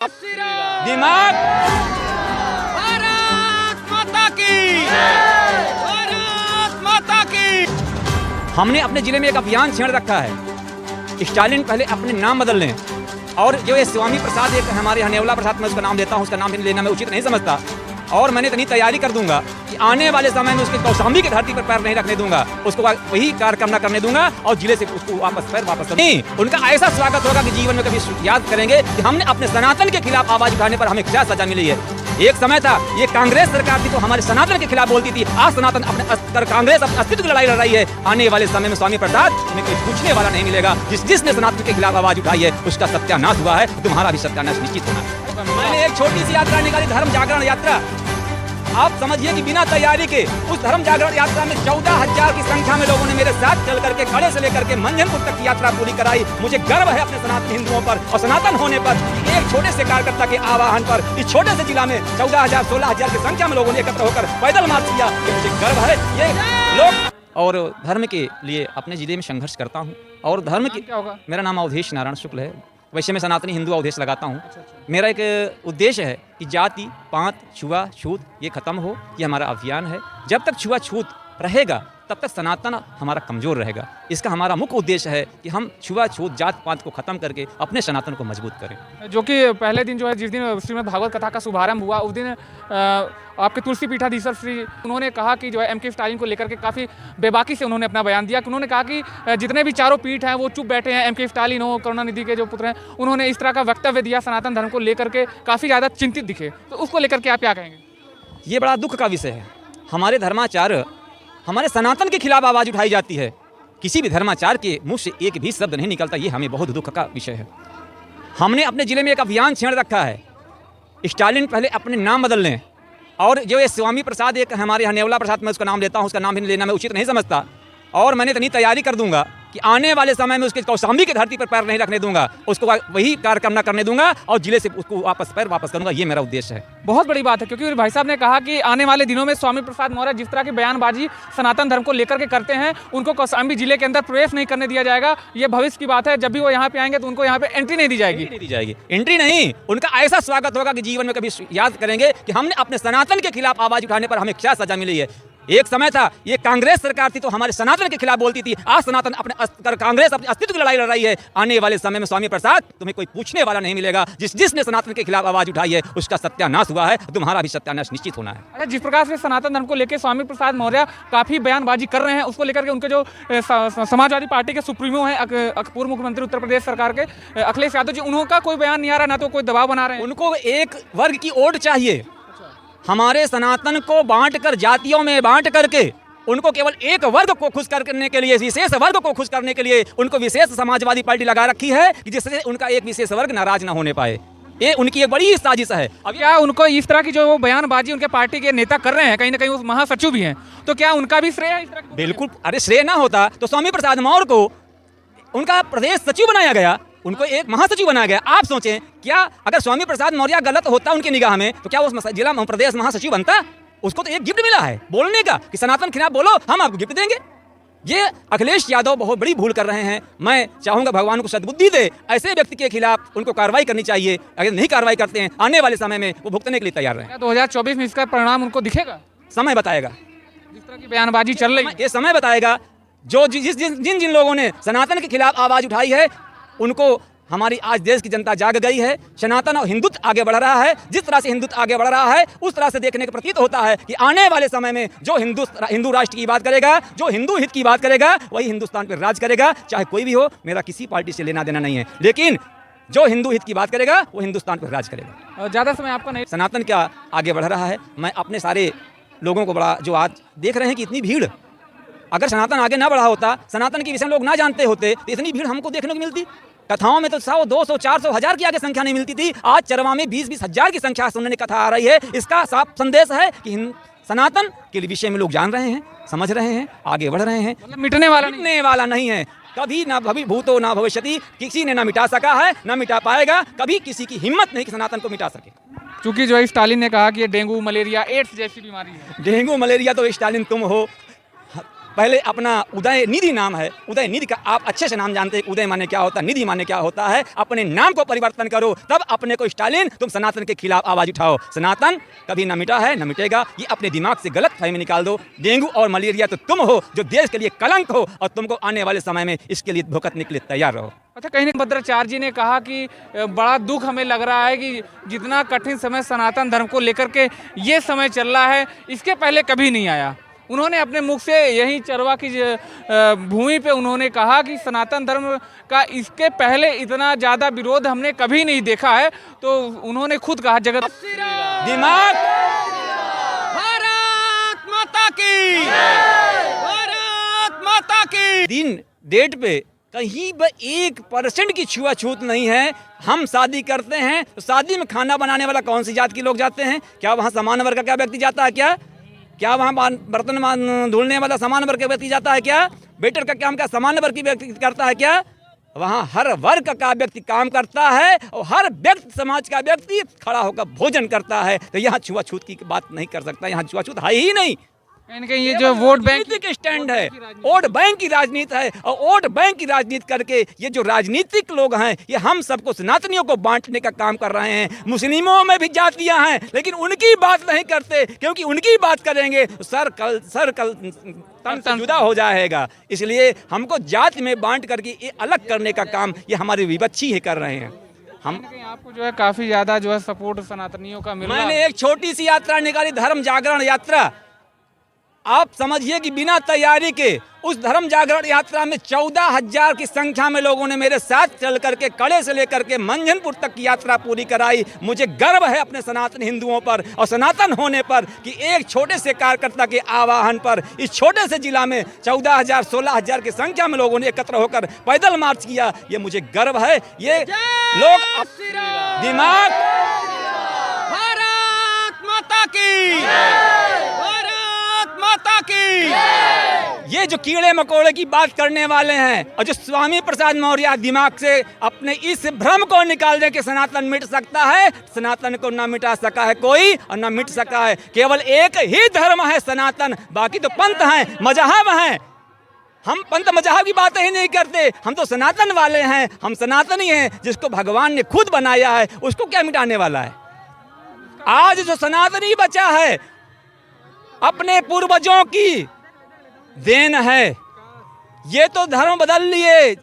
दिमाग भारत माता की, भारत माता की। हमने अपने जिले में एक अभियान छेड़ रखा है। स्टालिन पहले अपने नाम बदल लें और जो ये स्वामी प्रसाद एक हमारे यहाँ नेवला प्रसाद, मैं उसका नाम देता हूँ, उसका नाम लेना मैं उचित नहीं समझता। और मैंने इतनी तैयारी कर दूंगा कि आने वाले समय में उसके कौशाम्बी की धरती पर पैर नहीं रखने दूंगा, उसको वही कार्यक्रम न करने दूंगा और जिले से उसको वापस नहीं। उनका ऐसा स्वागत होगा कि जीवन में कभी याद करेंगे कि हमने अपने सनातन के खिलाफ आवाज उठाने पर हमें क्या सजा मिली है। एक समय था ये कांग्रेस सरकार थी तो हमारे सनातन के खिलाफ बोलती थी, आज सनातन अपने कांग्रेस अपने अस्तित्व की लड़ाई लड़ रही है। आने वाले समय में स्वामी प्रसाद तुम्हें कोई पूछने वाला नहीं मिलेगा। जिसने सनातन के खिलाफ आवाज उठाई है उसका सत्यानाश हुआ है, तुम्हारा भी सत्यानाश निश्चित होना है। मैंने एक छोटी सी यात्रा निकाली, धर्म जागरण यात्रा। आप समझिए कि बिना तैयारी के उस धर्म जागरण यात्रा में 14,000 की संख्या में लोगों ने मेरे साथ चल करके खड़े से लेकर के मंझनपुर तक की यात्रा पूरी कराई। मुझे गर्व है अपने सनातन हिंदुओं पर और सनातन होने पर। एक छोटे से कार्यकर्ता के आह्वान पर इस छोटे से जिला में 14,000 16,000 की संख्या में लोगों ने एकत्र होकर पैदल मार्च किया। ये मुझे गर्व है। ये लोग और धर्म के लिए अपने जिले में संघर्ष करता हूँ। और धर्म की क्या होगा? मेरा नाम अवधेश नारायण शुक्ल है। वैसे मैं सनातनी हिंदू अवधेश लगाता हूँ। मेरा एक उद्देश्य है कि जाति पात छुआछूत ये खत्म हो, ये हमारा अभियान है। जब तक छुआछूत रहेगा तब तक सनातन हमारा कमज़ोर रहेगा। इसका हमारा मुख्य उद्देश्य है कि हम छुआछूत जात पात को ख़त्म करके अपने सनातन को मजबूत करें। जो कि पहले दिन जो है, जिस दिन श्रीमद् भागवत कथा का शुभारंभ हुआ उस दिन आपके तुलसी पीठाधीश्वर श्री उन्होंने कहा कि जो है एम.के. स्टालिन को लेकर के काफ़ी बेबाकी से उन्होंने अपना बयान दिया कि उन्होंने कहा कि जितने भी चारों पीठ हैं वो चुप बैठे हैं। एम.के. स्टालिन हो, करुणानिधि के जो पुत्र हैं, उन्होंने इस तरह का वक्तव्य दिया, सनातन धर्म को लेकर के काफ़ी ज़्यादा चिंतित दिखे। तो उसको लेकर के आप क्या कहेंगे? ये बड़ा दुख का विषय है। हमारे धर्माचार्य हमारे सनातन के खिलाफ आवाज़ उठाई जाती है, किसी भी धर्माचार्य के मुंह से एक भी शब्द नहीं निकलता। ये हमें बहुत दुख का विषय है। हमने अपने जिले में एक अभियान छेड़ रखा है। स्टालिन पहले अपने नाम बदल लें और जो ये स्वामी प्रसाद एक हमारे यहाँ नेवला प्रसाद, मैं उसका नाम लेता हूँ, उसका नाम लेना मैं उचित नहीं समझता। और मैंने इतनी तैयारी कर दूंगा कि आने वाले समय में उसके कौशाम्बी की धरती पर पैर नहीं रखने दूंगा, उसको वही कार्यक्रम न करने दूंगा और जिले से उसको वापस करूंगा। ये मेरा उद्देश्य है। बहुत बड़ी बात है, क्योंकि भाई साहब ने कहा कि आने वाले दिनों में स्वामी प्रसाद मौर्य जिस तरह की बयानबाजी सनातन धर्म को लेकर के करते हैं, उनको कौशाम्बी जिले के अंदर प्रवेश नहीं करने दिया जाएगा। ये भविष्य की बात है। जब भी वो यहाँ पे आएंगे तो उनको यहाँ पे एंट्री नहीं दी जाएगी। एंट्री नहीं, उनका ऐसा स्वागत होगा कि जीवन में कभी याद करेंगे कि हमने अपने सनातन के खिलाफ आवाज उठाने पर हमें क्या सजा मिली है। एक समय था ये कांग्रेस सरकार थी तो हमारे सनातन के खिलाफ बोलती थी, आज सनातन अपने कांग्रेस अपने अस्तित्व की लड़ाई लड़ रही है। आने वाले समय में स्वामी प्रसाद तुम्हें कोई पूछने वाला नहीं मिलेगा। जिसने सनातन के खिलाफ आवाज उठाई है उसका सत्यानाश हुआ है, तुम्हारा भी सत्यानाश निश्चित होना है। अच्छा, जिस प्रकार से सनातन धर्म को लेकर स्वामी प्रसाद मौर्य काफी बयानबाजी कर रहे हैं, उसको लेकर के उनके जो समाजवादी पार्टी के सुप्रीमो हैं, पूर्व मुख्यमंत्री उत्तर प्रदेश सरकार के अखिलेश यादव जी, उनका कोई बयान नहीं आ रहा, ना तो कोई दबाव बना रहे हैं। उनको एक वर्ग की ओट चाहिए। हमारे सनातन को बांटकर, जातियों में बांट करके उनको केवल एक वर्ग को खुश करने के लिए, विशेष वर्ग को खुश करने के लिए उनको विशेष समाजवादी पार्टी लगा रखी है कि जिससे उनका एक विशेष वर्ग नाराज ना होने पाए। ये उनकी एक बड़ी साजिश है। अब क्या उनको इस तरह की जो वो बयानबाजी उनके पार्टी के नेता कर रहे हैं, कहीं ना कहीं वो महासचिव भी हैं, तो क्या उनका भी श्रेय है इस तरह की? बिल्कुल। अरे श्रेय ना होता तो स्वामी प्रसाद मौर्य को उनका प्रदेश सचिव बनाया गया, उनको एक महासचिव बनाया गया। आप सोचें, क्या अगर स्वामी प्रसाद मौर्य गलत होता उनकी निगाह में तो क्या वो जिला प्रदेश महासचिव बनता? उसको तो एक गिफ्ट मिला है बोलने का कि सनातन खिलाफ बोलो, हम आपको गिफ्ट देंगे। ये अखिलेश यादव बहुत बड़ी भूल कर रहे हैं। मैं चाहूंगा भगवान को सद्बुद्धि दे, ऐसे व्यक्ति के खिलाफ उनको कार्रवाई करनी चाहिए। अगर नहीं कार्रवाई करते हैं आने वाले समय में वो भुगतने के लिए तैयार रहे। 2024 में इसका परिणाम उनको दिखेगा? समय बताएगा। जिस तरह की बयानबाजी चल रही है, ये समय बताएगा। जो जिन लोगों ने सनातन के खिलाफ आवाज उठाई है उनको हमारी आज देश की जनता जाग गई है। सनातन और हिंदुत्व आगे बढ़ रहा है। जिस तरह से हिंदुत्व आगे बढ़ रहा है उस तरह से देखने का प्रतीत होता है कि आने वाले समय में जो हिंदू राष्ट्र की बात करेगा, जो हिंदू हित की बात करेगा, वही हिंदुस्तान पर राज करेगा, चाहे कोई भी हो। मेरा किसी पार्टी से लेना देना नहीं है, लेकिन जो हिंदू हित की बात करेगा वो हिंदुस्तान पर राज करेगा। ज़्यादा समय आपका नहीं। सनातन क्या आगे बढ़ रहा है। मैं अपने सारे लोगों को बड़ा, जो आज देख रहे हैं कि इतनी भीड़, अगर सनातन आगे ना बढ़ा होता, सनातन के विषय में लोग ना जानते होते तो इतनी भीड़ हमको देखने को मिलती। कथाओं में तो 100, 200, 400, 1000 की आगे संख्या नहीं मिलती थी। आज चरवा में 20-20 हजार की संख्या सुनने कथा आ रही है। इसका साफ संदेश है कि सनातन के विषय में लोग जान रहे हैं, समझ रहे हैं, आगे बढ़ रहे हैं। मतलब मिटने वाला नहीं है। कभी ना भूतो ना भविष्यति, किसी ने ना मिटा सका है, ना मिटा पाएगा। कभी किसी की हिम्मत नहीं कि सनातन को मिटा सके। क्योंकि जो स्टालिन ने कहा कि ये डेंगू, मलेरिया, एड्स जैसी बीमारी है। डेंगू मलेरिया तो स्टालिन तुम हो, पहले अपना उदय निधि नाम है, उदय निधि का आप अच्छे से नाम जानते हैं, उदय माने क्या होता है, निधि माने क्या होता है। अपने नाम को परिवर्तन करो, तब अपने को स्टालिन, तुम सनातन के खिलाफ आवाज उठाओ। सनातन कभी न मिटा है, न मिटेगा। ये अपने दिमाग से गलत फहमी निकाल दो। डेंगू और मलेरिया तो तुम हो जो देश के लिए कलंक हो, और तुमको आने वाले समय में इसके लिए भुगतने के लिए तैयार रहो। अच्छा, कहीं ना भद्राचार्य जी ने कहा कि बड़ा दुख हमें लग रहा है कि जितना कठिन समय सनातन धर्म को लेकर के ये समय चल रहा है, इसके पहले कभी नहीं आया। उन्होंने अपने मुख से यही चरवा की भूमि पे उन्होंने कहा कि सनातन धर्म का इसके पहले इतना ज़्यादा विरोध हमने कभी नहीं देखा है। तो उन्होंने खुद कहा जगत दिमाग, भारत माता की, भारत माता की। दिन डेट पे कहीं पर 1% की छुआछूत नहीं है। हम शादी करते हैं तो शादी में खाना बनाने वाला कौन सी जात के लोग जाते हैं? क्या वहाँ समान वर्ग का क्या व्यक्ति जाता है? क्या वहाँ बर्तन धुलने वाला समान वर्ग का व्यक्ति जाता है? क्या वेटर का काम क्या समान वर्ग की व्यक्ति करता है? क्या वहाँ हर वर्ग का व्यक्ति काम करता है और हर व्यक्ति, समाज का व्यक्ति खड़ा होकर भोजन करता है। तो यहाँ छुआछूत की बात नहीं कर सकता, यहाँ छुआछूत है ही नहीं। इनके ये जो वोट बैंक के स्टैंड है, वोट बैंक की राजनीति है, और वोट बैंक की राजनीति करके ये जो राजनीतिक लोग हैं, ये हम सबको सनातनियों को बांटने का काम कर रहे हैं। मुस्लिमों में भी जातियां हैं, लेकिन उनकी बात नहीं करते, क्योंकि उनकी बात करेंगे तो सर कल तन से जुदा हो जाएगा। इसलिए हमको जाति में बांट करके ये अलग करने का काम ये हमारे विपक्षी ही कर रहे हैं। हम आपको जो है काफी ज्यादा जो है सपोर्ट सनातनियों का मिल रहा है। मैंने एक छोटी सी यात्रा निकाली, धर्म जागरण यात्रा। आप समझिए कि बिना तैयारी के उस धर्म जागरण यात्रा में 14,000 की संख्या में लोगों ने मेरे साथ चल करके कड़े से लेकर के मंझनपुर तक की यात्रा पूरी कराई। मुझे गर्व है अपने सनातन हिंदुओं पर और सनातन होने पर कि एक छोटे से कार्यकर्ता के आह्वान पर इस छोटे से जिला में 14,000 16,000 की संख्या में लोगों ने एकत्र होकर पैदल मार्च किया। ये मुझे गर्व है। ये लोग दिमाग, भारत माता की, माता की। ये जो कीड़े मकोड़े की बात करने वाले हैं और जो स्वामी प्रसाद मौर्य दिमाग से अपने इस भ्रम को निकाल दे कि सनातन मिट सकता है, सनातन को ना मिटा सका है कोई और ना मिट सका है। केवल एक ही धर्म है सनातन, बाकी तो पंथ हैं, मजहब हैं। हम पंथ मजहब की बातें ही नहीं करते, हम तो सनातन वाले हैं। हम सनातनी हैं, जिसको भगवान ने खुद बनाया है, उसको क्या मिटाने वाला है? आज जो सनातनी बचा है अपने पूर्वजों की देन है। ये तो धर्म बदल लिए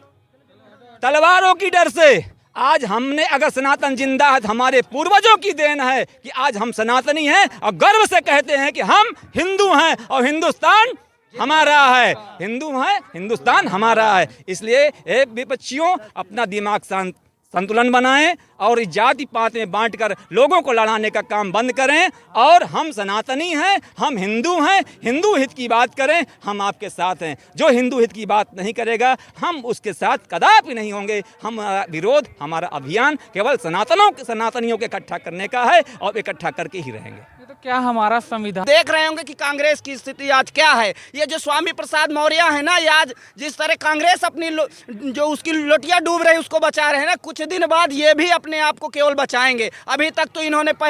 तलवारों की डर से। आज हमने, अगर सनातन जिंदा है तो हमारे पूर्वजों की देन है कि आज हम सनातनी हैं और गर्व से कहते हैं कि हम हिंदू हैं और हिंदुस्तान हमारा है। हिंदू हैं, हिंदुस्तान हमारा है। इसलिए विपक्षियों अपना दिमाग संतुलन बनाएं और इस जाति पात में बांटकर लोगों को लड़ाने का काम बंद करें। और हम सनातनी हैं, हम हिंदू हैं, हिंदू हित की बात करें, हम आपके साथ हैं। जो हिंदू हित की बात नहीं करेगा हम उसके साथ कदापि नहीं होंगे। हमारा विरोध, हमारा अभियान केवल सनातनियों के इकट्ठा करने का है और इकट्ठा करके ही रहेंगे। तो क्या हमारा संविधान देख रहे होंगे कि कांग्रेस की स्थिति आज क्या है। ये जो स्वामी प्रसाद मौर्य है ना, ये आज जिस तरह कांग्रेस अपनी जो उसकी लोटियां डूब रही उसको बचा रहे हैं ना, कुछ दिन बाद ये भी अपने आप को केवल बचाएंगे। अभी तक तो इन्होंने पहले